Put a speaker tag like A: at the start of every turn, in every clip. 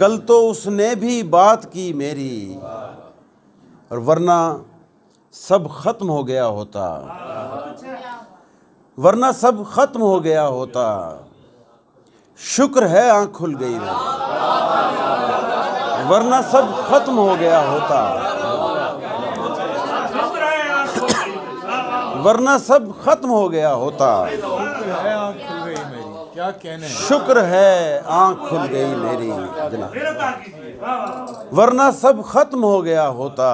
A: कल तो उसने भी बात की मेरी, और वरना सब खत्म हो गया होता, वरना सब खत्म हो गया होता। शुक्र है आँख खुल गई मेरी, वरना सब खत्म हो गया होता, वरना सब खत्म हो गया होता।
B: क्या कहने,
A: शुक्र है आँख खुल गई मेरी जनाब, वरना सब खत्म हो गया होता।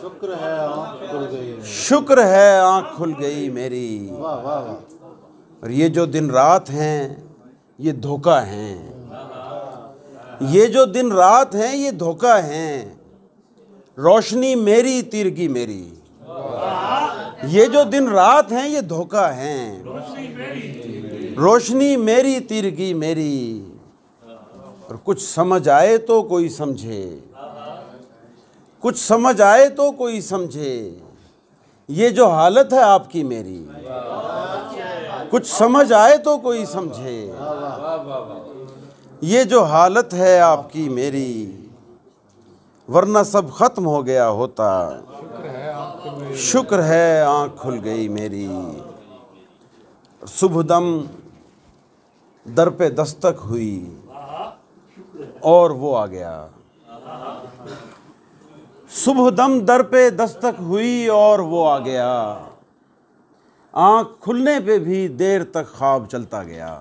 C: शुक्र है आँख खुल गई।
A: शुक्र है आँख खुल गई मेरी।
C: वाह वाह वाह।
A: और ये जो दिन रात हैं ये धोखा हैं, ये जो दिन रात हैं ये धोखा हैं। रोशनी मेरी तिरगी मेरी, ये जो दिन रात हैं ये धोखा हैं। रोशनी मेरी तिरगी मेरी। और कुछ समझ आए तो कोई समझे, कुछ समझ आए तो कोई समझे, ये जो हालत है आपकी मेरी। कुछ समझ आए तो कोई समझे, ये जो हालत है आपकी मेरी, वरना सब खत्म हो गया होता। शुक्र है आँख खुल गई मेरी। सुबहदम दर पे दस्तक हुई और वो आ गया। सुबहदम दर पे दस्तक हुई और वो आ गया। आँख खुलने पे भी देर तक ख्वाब चलता गया।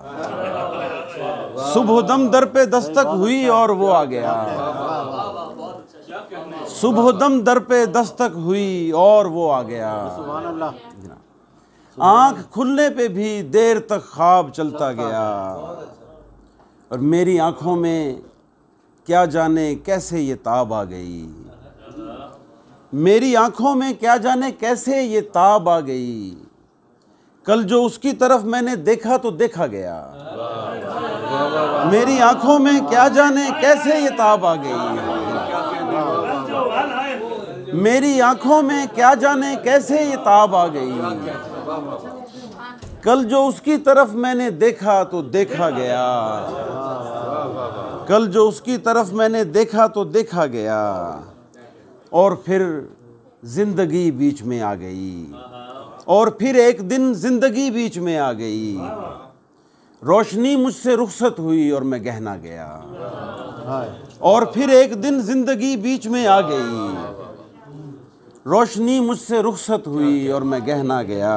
A: सुबहदम दर पे दस्तक हुई और वो आ गया। सुबहदम दर पे दस्तक हुई और वो आ गया।
C: सुभान अल्लाह।
A: आँख खुलने पे भी देर तक ख्वाब चलता गया। और मेरी आँखों में क्या जाने कैसे ये ताब आ गई, मेरी आँखों में क्या जाने कैसे ये ताब आ गई। कल जो उसकी तरफ मैंने देखा तो देखा गया, मेरी आँखों में क्या जाने कैसे ये ताब आ गई। मेरी आँखों में क्या जाने कैसे ये ताब आ गई। कल जो उसकी तरफ मैंने देखा तो देखा गया, कल जो उसकी तरफ मैंने देखा तो देखा गया। और फिर जिंदगी बीच में आ गई, और फिर एक दिन जिंदगी बीच में आ गई। रोशनी मुझसे रुखसत हुई और मैं गहना गया। और फिर एक दिन जिंदगी बीच में आ गई। रोशनी मुझसे रुखसत हुई और मैं गहना गया।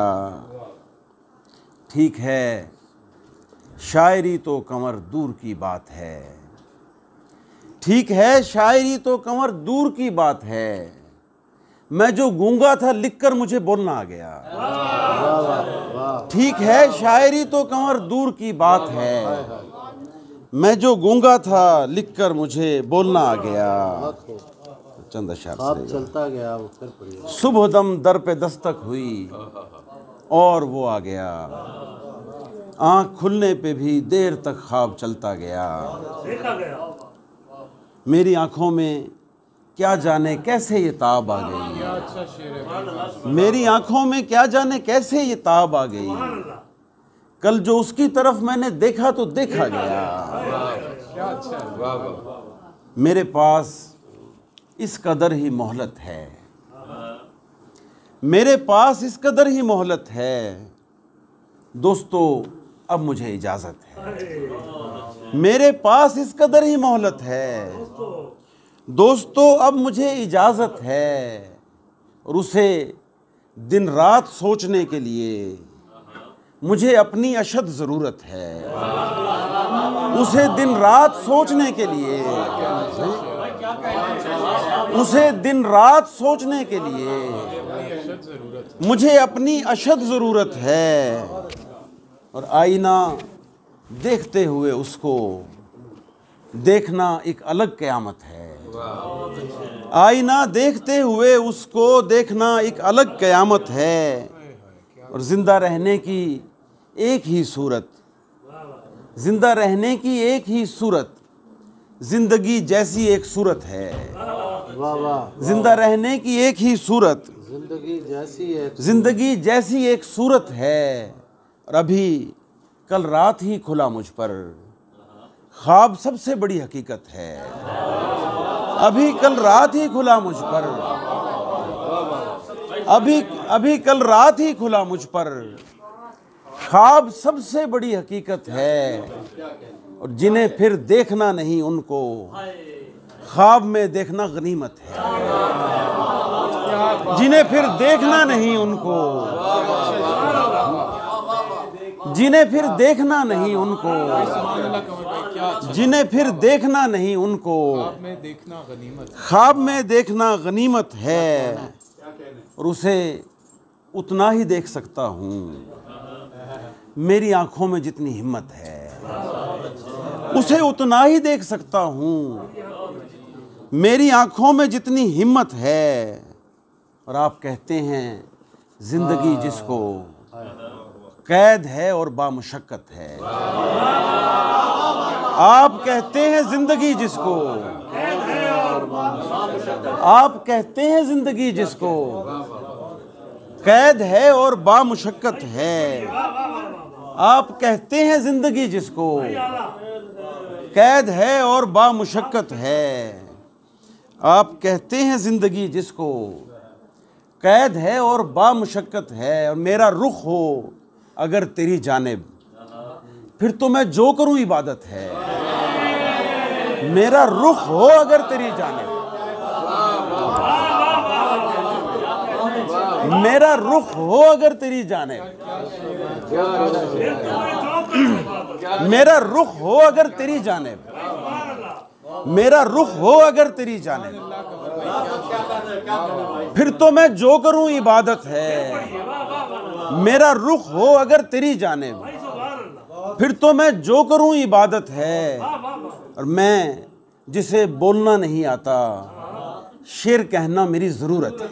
A: ठीक है शायरी तो कमर दूर की बात है, ठीक है शायरी तो कमर दूर की बात है। मैं जो गूंगा था लिखकर मुझे बोलना आ गया। ठीक है शायरी तो कमर दूर की बात है। मैं जो गूंगा था लिखकर मुझे बोलना आ गया। चंद अशआर
C: ख्वाब चलता गया। फिर पढ़िए।
A: सुबहदम दर पे दस्तक हुई और वो आ गया। आँख खुलने पे भी देर तक ख्वाब चलता गया। मेरी आँखों में क्या जाने कैसे ये ताब आ गई। मेरी आँखों में क्या जाने कैसे ये ताब आ गई। कल जो उसकी तरफ मैंने देखा तो देखा गया। मेरे पास इस कदर ही मोहलत है, मेरे पास इस कदर ही मोहलत है। दोस्तों अब मुझे इजाज़त है, मेरे पास इस कदर ही मोहलत है। दोस्तों अब मुझे इजाज़त है। और उसे दिन रात सोचने के लिए मुझे अपनी अशद ज़रूरत है। उसे दिन रात सोचने के लिए, उसे दिन रात सोचने के लिए मुझे अपनी अशद ज़रूरत है। और आईना देखते हुए उसको देखना एक अलग क़यामत है। आईना देखते हुए उसको देखना एक अलग क़यामत है। और ज़िंदा रहने की एक ही सूरत, ज़िंदा रहने की एक ही सूरत ज़िंदगी जैसी एक सूरत है।
C: वाह वाह।
A: ज़िंदा रहने की एक ही सूरत
C: जिंदगी जैसी एक,
A: ज़िंदगी जैसी एक सूरत है। और अभी कल रात ही खुला मुझ पर, ख्वाब सबसे बड़ी हकीकत है। अभी कल रात ही खुला मुझ पर, अभी कल रात ही खुला मुझ पर। ख्वाब सबसे बड़ी हकीकत है, और जिन्हें फिर देखना नहीं उनको ख्वाब में देखना गनीमत है। जिन्हें फिर देखना नहीं उनको, जिन्हें फिर देखना नहीं उनको, जिन्हें फिर देखना नहीं उनको ख्वाब में देखना गनीमत है, और उसे उतना ही देख सकता हूँ मेरी आंखों में जितनी हिम्मत है। उसे उतना ही देख सकता हूँ मेरी आंखों में जितनी हिम्मत है। और आप कहते हैं जिंदगी जिसको कैद है और बामुशक्कत है। आप कहते हैं जिंदगी जिसको, आप कहते हैं जिंदगी जिसको कैद है और बामुशक्कत है। आप कहते हैं जिंदगी जिसको कैद है और बामुशक्कत है। आप कहते हैं जिंदगी जिसको कैद है और बामुशक्कत है। और मेरा रुख हो अगर तेरी जानिब, फिर तो मैं जो करूं इबादत है। मेरा रुख हो अगर तेरी जानिब, मेरा रुख हो अगर तेरी जानिब, मेरा रुख हो अगर तेरी जानिब, मेरा रुख हो अगर तेरी जानिब, फिर तो मैं जो करूं इबादत है। मेरा रुख हो अगर तेरी जानिब, फिर तो मैं जो करूं इबादत है। और मैं जिसे बोलना नहीं आता, शेर कहना मेरी ज़रूरत है।